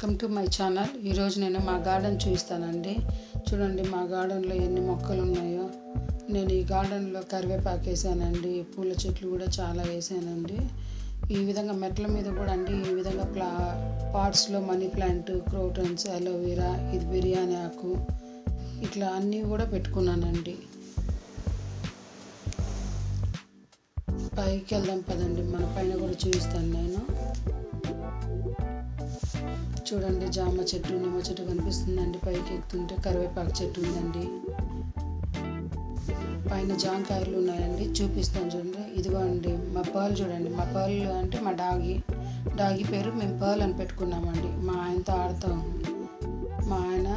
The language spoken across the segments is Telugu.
Welcome to my channel. ఈరోజు నేను మా గార్డెన్ చూపిస్తానండి. చూడండి మా గార్డెన్లో ఎన్ని మొక్కలు ఉన్నాయో. నేను ఈ గార్డెన్లో కరివేపాకు వేసానండి, పూల చెట్లు కూడా చాలా వేసానండి. ఈ విధంగా మెట్ల మీద కూడా అండి ఈ విధంగా పాట్స్లో మనీ ప్లాంట్, క్రోటన్స్, అలోవెరా, ఇది బిర్యానీ ఆకు, ఇట్లా అన్నీ కూడా పెట్టుకున్నానండి. పైకి వెళ్దాం పదండి, మన పైన కూడా చూపిస్తాను నేను. చూడండి జామ చెట్టు, నిమ్మ చెట్టు కనిపిస్తుందండి. పైకి ఎక్కుతుంటే కరివేపాకు చెట్టు ఉందండి. పైన జామకాయలు ఉన్నాయండి, చూపిస్తాను చూడండి. ఇదిగోండి మా పర్ల్ చూడండి. మా పర్ల్ అంటే మా డాగి పేరు మేము పర్ల్ అని పెట్టుకున్నామండి. మా ఆయనతో ఆడుతాం. మా ఆయన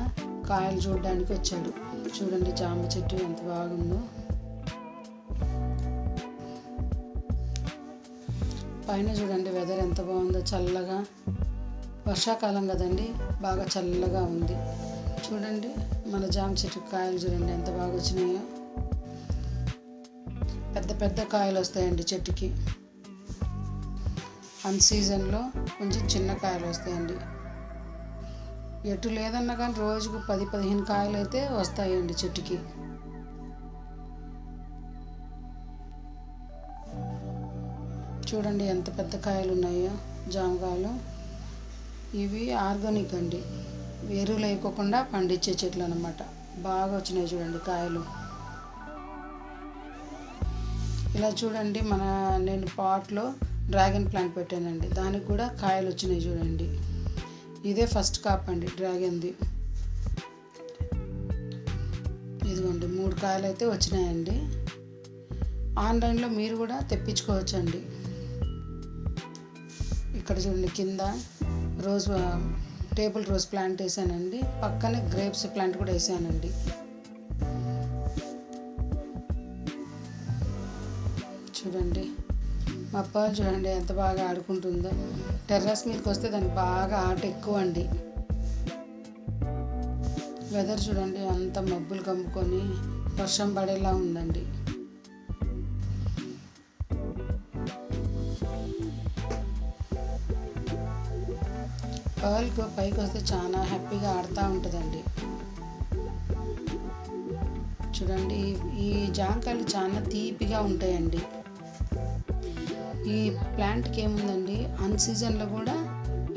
కాయలు చూడడానికి వచ్చాడు. చూడండి జామ చెట్టు ఎంత బాగుందో. పైన చూడండి వెదర్ ఎంత బాగుందో, చల్లగా. వర్షాకాలం కదండి, బాగా చల్లగా ఉంది. చూడండి మన జామ చెట్టు కాయలు చూడండి ఎంత బాగా వచ్చినాయో. పెద్ద పెద్ద కాయలు వస్తాయండి చెట్టుకి. అన్ సీజన్లో కొంచెం చిన్న కాయలు వస్తాయండి. ఎటు లేదన్నా కానీ రోజుకు 10-15 కాయలు అయితే వస్తాయండి చెట్టుకి. చూడండి ఎంత పెద్ద కాయలు ఉన్నాయో జామకాయలు. ఇవి ఆర్గానిక్ అండి, ఎరువులు వేయకోకుండా పండించే చెట్లు అన్నమాట. బాగా వచ్చినాయి చూడండి కాయలు. ఇలా చూడండి నేను పాట్లో డ్రాగన్ ప్లాంట్ పెట్టానండి, దానికి కూడా కాయలు వచ్చినాయి చూడండి. ఇదే ఫస్ట్ కాప్ అండి డ్రాగన్ది. ఇదిగోండి 3 కాయలు అయితే వచ్చినాయండి. ఆన్లైన్లో మీరు కూడా తెప్పించుకోవచ్చండి. ఇక్కడ చూడండి కింద టేబుల్ రోజ్ ప్లాంట్ వేసానండి. పక్కనే గ్రేప్స్ ప్లాంట్ కూడా వేసానండి. చూడండి మా పర్ల్ చూడండి ఎంత బాగా ఆడుకుంటుందో. టెర్రస్ మీదకి వస్తే దానికి బాగా ఆట ఎక్కువ అండి. వెదర్ చూడండి అంత మబ్బులు కమ్ముకొని వర్షం పడేలా ఉందండి. పర్ల్కి పైకి వస్తే చాలా హ్యాపీగా ఆడుతూ ఉంటుందండి. చూడండి ఈ జామకాయలు చాలా తీపిగా ఉంటాయండి. ఈ ప్లాంట్కి ఏముందండి, అన్ సీజన్లో కూడా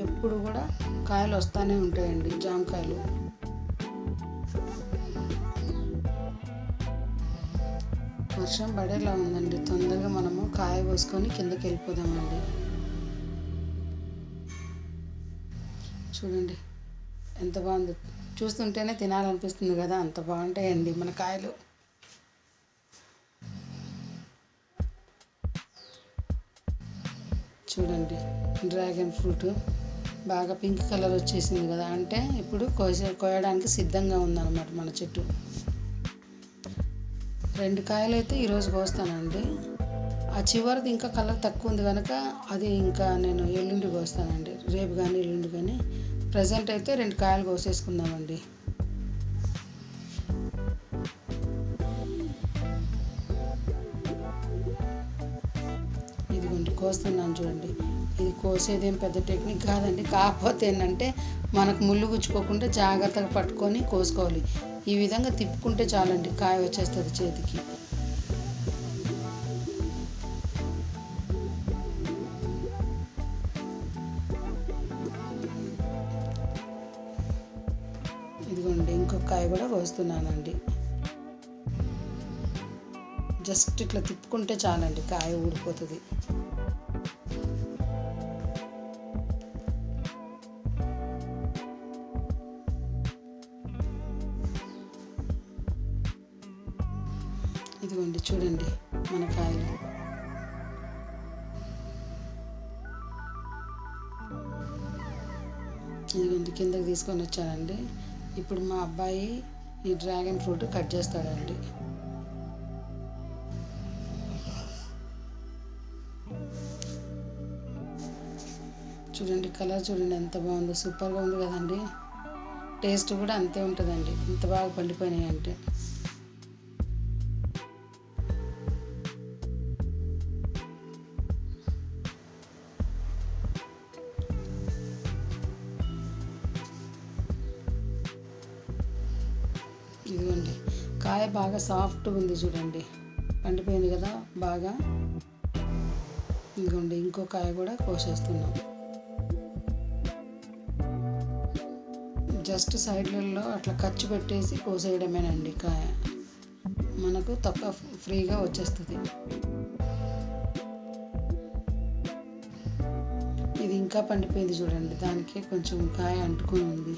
ఎప్పుడు కూడా కాయలు వస్తూనే ఉంటాయండి జామకాయలు. వర్షం పడేలా ఉందండి, తొందరగా మనము కాయ కోసుకొని కిందకి వెళ్ళిపోదామండి. చూడండి ఎంత బాగుందో, చూస్తుంటేనే తినాలనిపిస్తుంది కదా, అంత బాగుంటాయండి మన కాయలు. చూడండి డ్రాగన్ ఫ్రూట్ బాగా పింక్ కలర్ వచ్చేసింది కదా, అంటే ఇప్పుడు కోయడానికి సిద్ధంగా ఉందన్నమాట మన చెట్టు. 2 కాయలు అయితే ఈరోజు కోస్తానండి. ఆ చివరిది ఇంకా కలర్ తక్కువ ఉంది కనుక అది ఇంకా నేను ఎల్లుండి కోస్తానండి, రేపు కానీ ఎల్లుండి కానీ. ప్రజెంట్ అయితే 2 కాయలు కోసేసుకుందామండి. ఇదిగోండి కోస్తున్నాను చూడండి. ఇది కోసేదేం పెద్ద టెక్నిక్ కాదండి, కాకపోతే ఏంటంటే మనకు ముళ్ళు గుచ్చుకోకుండా జాగ్రత్తగా పట్టుకొని కోసుకోవాలి. ఈ విధంగా తిప్పుకుంటే చాలండి, కాయ వచ్చేస్తుంది చేతికి. ఇదిగోండి ఇంకొక కాయ కూడా కోస్తున్నానండి. జస్ట్ ఇట్లా తిప్పుకుంటే చాలండి, కాయ ఊడిపోతుంది. ఇదిగోండి చూడండి మన కాయలు. ఇదిగోండి కిందకి తీసుకొని వచ్చానండి. ఇప్పుడు మా అబ్బాయి ఈ డ్రాగన్ ఫ్రూట్ కట్ చేస్తాడండి. చూడండి కలర్ చూడండి ఎంత బాగుందో, సూపర్గా ఉంది కదండి. టేస్ట్ కూడా అంతే ఉంటుందండి, ఇంత బాగా పండిపోయినాయి అంటే. కాయ బాగా సాఫ్ట్గా ఉంది చూడండి, పండిపోయింది కదా బాగా. ఇదిగోండి ఇంకో కాయ కూడా కోసేస్తున్నాం. జస్ట్ సైడ్లలో అట్లా ఖర్చు పెట్టేసి కోసేయడమేనండి. కాయ మనకు తక్కువ ఫ్రీగా వచ్చేస్తుంది. ఇది ఇంకా పండిపోయింది చూడండి, దానికి కొంచెం కాయ అంటుకొని ఉంది.